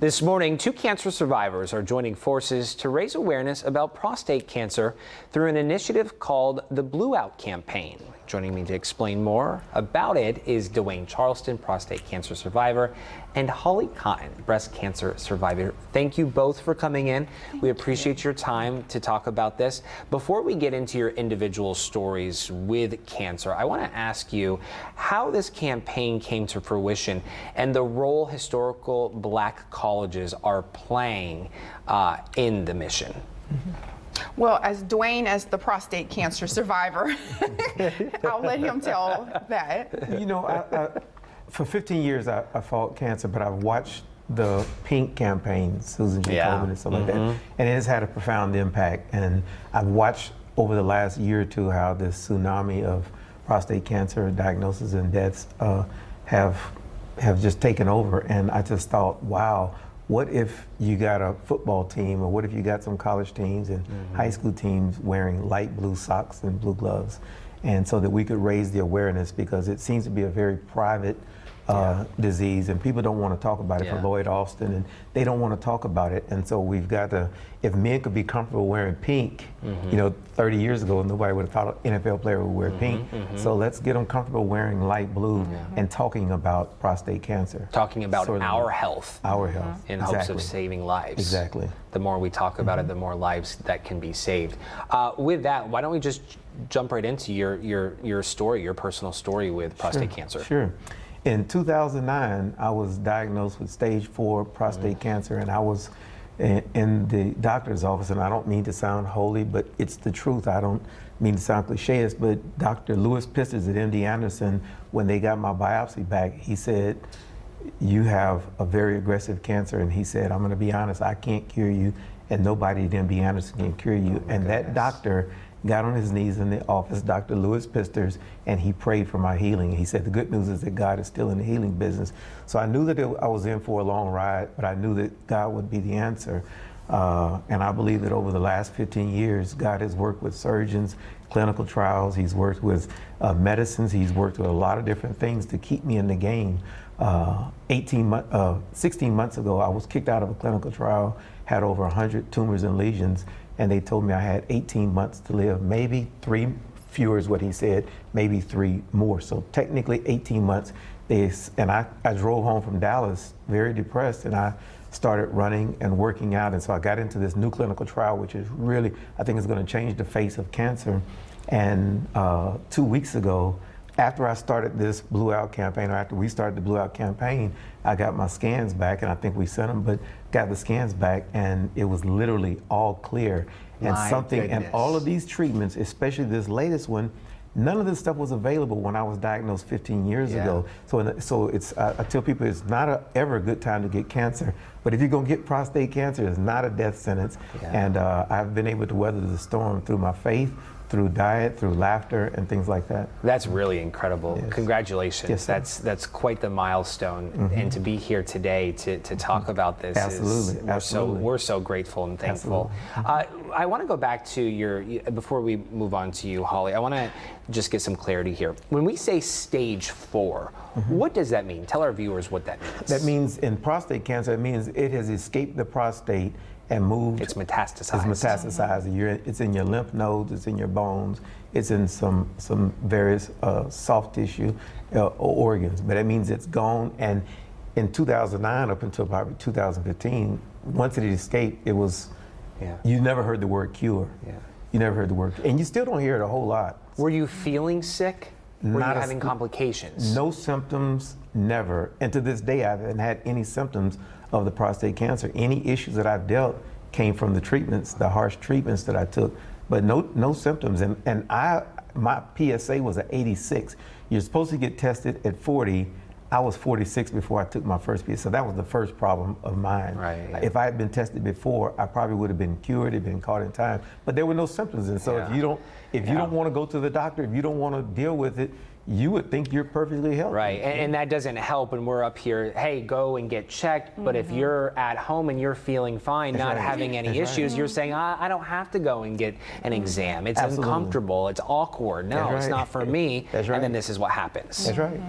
This morning, two cancer survivors are joining forces to raise awareness about prostate cancer through an initiative called the Blue Out Campaign. Joining me to explain more about it is Dewayne Charleston, prostate cancer survivor, and Holly Cotton, breast cancer survivor. Thank you both for coming in. We appreciate your time to talk about this. Before we get into your individual stories with cancer, I want to ask you how this campaign came to fruition and the role historical Black colleges are playing in the mission. Well, as Dewayne, as the prostate cancer survivor, I'll let him tell that. You know, for 15 years I fought cancer, but I've watched the Pink campaign, Susan G. Komen and stuff like that, and it has had a profound impact. And I've watched over the last year or two how this tsunami of prostate cancer diagnoses and deaths have just taken over. And I just thought, wow, what if you got a football team, or what if you got some college teams and high school teams wearing light blue socks and blue gloves? And so that we could raise the awareness, because it seems to be a very private disease, and people don't want to talk about it. For Lloyd Austin, and they don't want to talk about it. And so we've got to, if men could be comfortable wearing pink, you know, 30 years ago, nobody would have thought an NFL player would wear pink. So let's get them comfortable wearing light blue and talking about prostate cancer. Talking about our health. Our health. In hopes of saving lives. Exactly. The more we talk about it, the more lives that can be saved. With that, why don't we just jump right into your story, your personal story with prostate cancer? Sure. In 2009, I was diagnosed with stage 4 prostate cancer, and I was in the doctor's office, and I don't mean to sound holy, but it's the truth. I don't mean to sound cliché, but Dr. Lewis Pisters at MD Anderson, when they got my biopsy back, he said, "You have a very aggressive cancer," and he said, "I'm going to be honest, I can't cure you, and nobody at MD Anderson can cure you." And that doctor got on his knees in the office, Dr. Lewis Pisters, and he prayed for my healing. He said, the good news is that God is still in the healing business. So I knew that I was in for a long ride, but I knew that God would be the answer. And I believe that over the last 15 years, God has worked with surgeons, clinical trials, he's worked with medicines, he's worked with a lot of different things to keep me in the game. 16 months ago, I was kicked out of a clinical trial, had over 100 tumors and lesions, and they told me I had 18 months to live, maybe 3 fewer is what he said, maybe 3 more. So technically 18 months. And I drove home from Dallas very depressed, and I started running and working out. And so I got into this new clinical trial, which is really, I think is going to change the face of cancer. And 2 weeks ago, after I started this Blue Out campaign, or after we started the Blue Out campaign, I got my scans back, and I think we sent them, but got the scans back, and it was literally all clear. And and all of these treatments, especially this latest one, none of this stuff was available when I was diagnosed 15 years ago. So it's, I tell people it's not ever a good time to get cancer, but if you're gonna get prostate cancer, it's not a death sentence. And I've been able to weather the storm through my faith, through diet, through laughter, and things like that. That's really incredible. Yes. Congratulations. Yes, that's quite the milestone. And to be here today to talk about this we're so grateful and thankful. I want to go back to before we move on to you, Holly, I want to just get some clarity here. When we say stage 4, what does that mean? Tell our viewers what that means. That means in prostate cancer, it means it has escaped the prostate and moved. It's metastasized. It's metastasized. It's in your lymph nodes, it's in your bones, it's in some various soft tissue organs, but it means it's gone. And in 2009 up until probably 2015, once it escaped, it was, you never heard the word cure. You never heard the word, and you still don't hear it a whole lot. Were you feeling sick? Were you having complications? No symptoms, never. And to this day, I haven't had any symptoms of the prostate cancer. Any issues that I've dealt came from the treatments, the harsh treatments that I took, but no symptoms. And my PSA was at 86. You're supposed to get tested at 40. I was 46 before I took my first PSA. So that was the first problem of mine. If I had been tested before, I probably would have been cured, had been caught in time. But there were no symptoms. And so if you don't want to go to the doctor, if you don't want to deal with it, you would think you're perfectly healthy. Right, and that doesn't help when we're up here, hey, go and get checked, but if you're at home and you're feeling fine, not having any issues, you're saying, I don't have to go and get an exam. It's uncomfortable, it's awkward. No, it's not for me. And then this is what happens. That's right.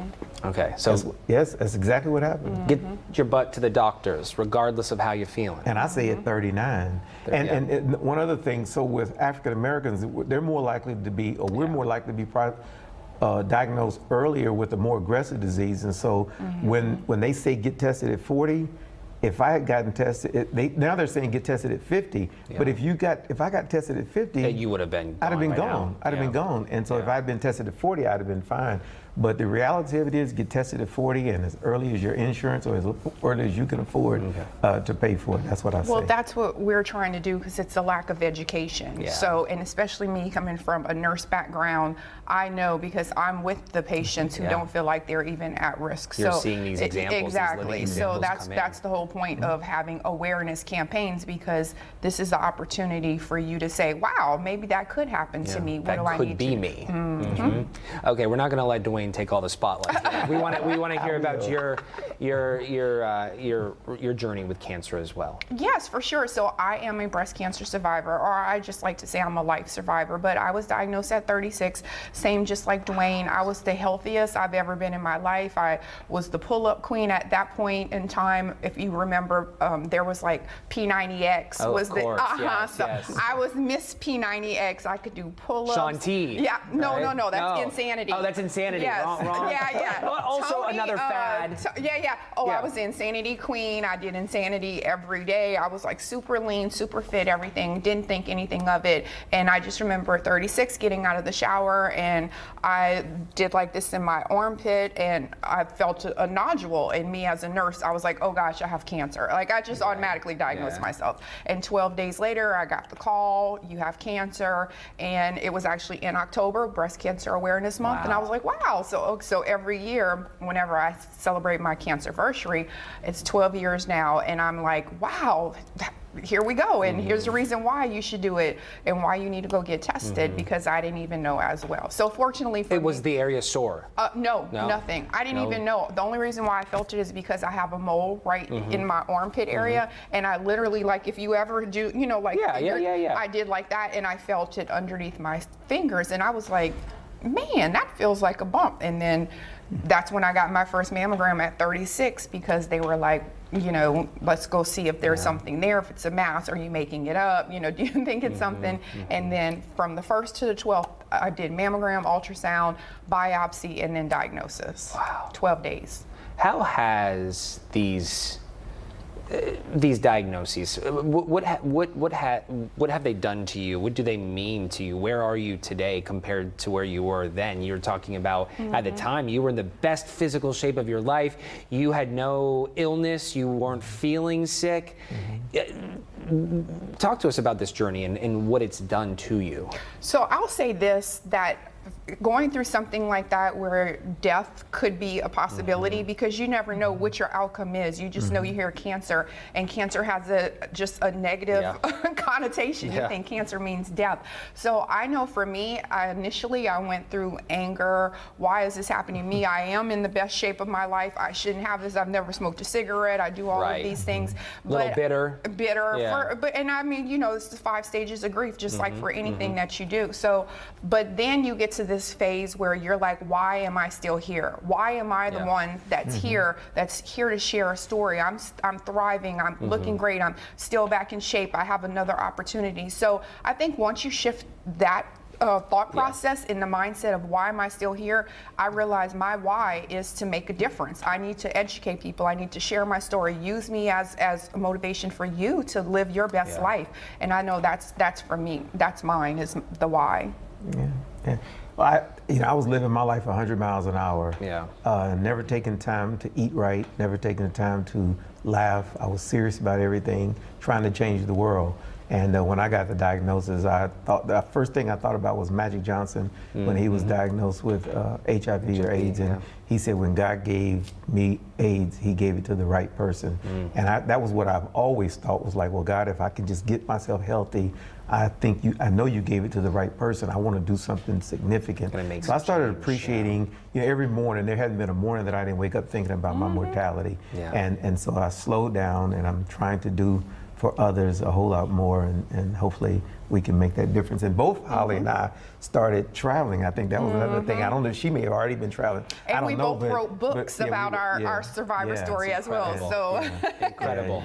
Okay, so yes, that's exactly what happened. get your butt to the doctors, regardless of how you're feeling. And I say at 39. And one other thing, so with African Americans, they're more likely to be, or we're more likely to be diagnosed earlier with a more aggressive disease. And so when they say get tested at 40, if I had gotten tested, now they're saying get tested at 50. But if I got tested at 50, you would have been. I'd have been gone. I'd have been gone. And so if I had been tested at 40, I'd have been fine. But the reality of it is, get tested at 40, and as early as your insurance or as early as you can afford to pay for it. That's what I say. Well, that's what we're trying to do, because it's a lack of education. So, and especially me coming from a nurse background, I know, because I'm with the patients who don't feel like they're even at risk. You're seeing these examples. Exactly. So that's the whole point of having awareness campaigns, because this is the opportunity for you to say, wow, maybe that could happen to me. What do I need to do? That could be me. Okay, we're not going to let Dewayne take all the spotlight. We want to hear about your journey with cancer as well. Yes, for sure. So I am a breast cancer survivor, or I just like to say I'm a life survivor, but I was diagnosed at 36, same just like Dewayne. I was the healthiest I've ever been in my life. I was the pull-up queen at that point in time. If you remember, there was like P90X. Yes. I was Miss P90X. I could do pull-ups. Shanti. Yeah, no, right? That's insanity. Oh, that's insanity. Yes. Wrong. Yeah. Also another fad. I was the insanity queen. I did insanity every day. I was like super lean, super fit, everything. Didn't think anything of it. And I just remember at 36 getting out of the shower, and I did like this in my armpit, and I felt a nodule. And me as a nurse, I was like, oh gosh, I have cancer. Like, I just automatically diagnosed myself. And 12 days later, I got the call, you have cancer. And it was actually in October, Breast Cancer Awareness Month. And I was like, wow. So every year, whenever I celebrate my cancerversary, it's 12 years now, and I'm like, wow, here we go, and here's the reason why you should do it and why you need to go get tested, because I didn't even know as well. So fortunately for me, was the area sore? No, nothing. I didn't even know. The only reason why I felt it is because I have a mole right in my armpit area, and I literally, like, if you ever do, I did like that, and I felt it underneath my fingers, and I was like, man, that feels like a bump. And then that's when I got my first mammogram at 36, because they were like, let's go see if there's something there. If it's a mass, are you making it up? Do you think it's something? And then from the 1st to the 12th, I did mammogram, ultrasound, biopsy, and then diagnosis. Wow. 12 days. How has these diagnoses, what have they done to you? What do they mean to you? Where are you today compared to where you were then? You're talking about at the time you were in the best physical shape of your life. You had no illness. You weren't feeling sick. Talk to us about this journey and what it's done to you. So I'll say this, that going through something like that where death could be a possibility, because you never know what your outcome is. You just know you hear cancer, and cancer has just a negative connotation. You think cancer means death. So I know for me, initially I went through anger. Why is this happening to me? I am in the best shape of my life. I shouldn't have this. I've never smoked a cigarette. I do all of these things. A little bitter. And I mean, it's the 5 stages of grief, just like for anything that you do. So, but then you get to this phase where you're like, why am I still here? Why am I the one that's here to share a story? I'm thriving, I'm looking great, I'm still back in shape, I have another opportunity. So I think once you shift that thought process in the mindset of why am I still here, I realize my why is to make a difference. I need to educate people. I need to share my story. Use me as a motivation for you to live your best life. And I know that's for me. That's mine, is the why. Yeah. Well, I was living my life 100 miles an hour. Never taking time to eat right. Never taking the time to laugh. I was serious about everything, trying to change the world. And when I got the diagnosis, I thought the first thing I thought about was Magic Johnson when he was diagnosed with HIV or AIDS. And he said, when God gave me AIDS, he gave it to the right person. And that was what I've always thought was like, well, God, if I can just get myself healthy, I know you gave it to the right person. I want to do something significant. So I started appreciating, every morning. There hadn't been a morning that I didn't wake up thinking about my mortality. And so I slowed down, and I'm trying to do for others a whole lot more, and hopefully we can make that difference. And both Holly and I started traveling. I think that was another thing. I don't know, she may have already been traveling. And I don't we know, both wrote books about our survivor story as well. So Incredible.